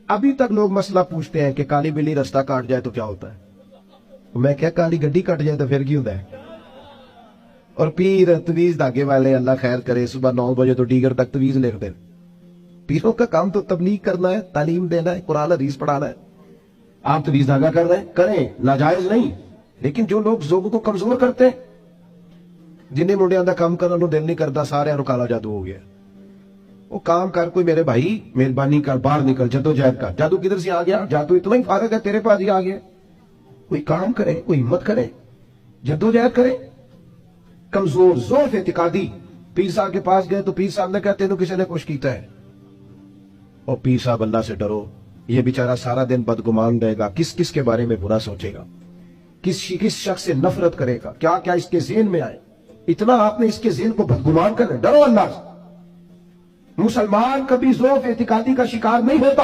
अभी तक लोग मसला पूछते हैं कि काली बिल्ली रास्ता काट जाए तो क्या होता है। मैं क्या, काली गड्डी कट जाए तो फिर क्यों होता है। और पीर तवीज धागे वाले अल्लाह खैर करे सुबह 9 बजे तो डीगर तक तवीज लिखते हैं। पीरों का काम तो तबलीग करना है, तालीम देना है, कुरान हदीस पढ़ाना है। आप तवीज धागा कर रहे हैं, करें, नाजायज नहीं। लेकिन जो लोग जोगों को कमजोर करते हैं, जिन्हें मुंडिया का काम करने को दिल नहीं करता, सारे काला जादू हो गया। वो काम कर, कोई मेरे भाई मेहरबानी कर, बाहर निकल, जद्दोजहद कर। जादू किधर से आ गया? जादू इतना ही फारग है तेरे पास ही आ गया। कोई काम करे, कोई हिम्मत करे, जद्दोजहद करे। कमजोर जोर एतिकादी पीर साहब के पास गए तो पीर साहब ने कहते हैं किसी ने कुछ किया है। और पीर साहब अल्लाह से डरो, ये बेचारा सारा दिन बदगुमान रहेगा, किस किस के बारे में बुरा सोचेगा, किस शख्स से नफरत करेगा, क्या क्या इसके ज़हन में आए। इतना आपने इसके ज़हन को बदगुमान कर, डरो अल्लाह से। मुसलमान कभी ज़ौफ़ एतिकादी का शिकार नहीं होता।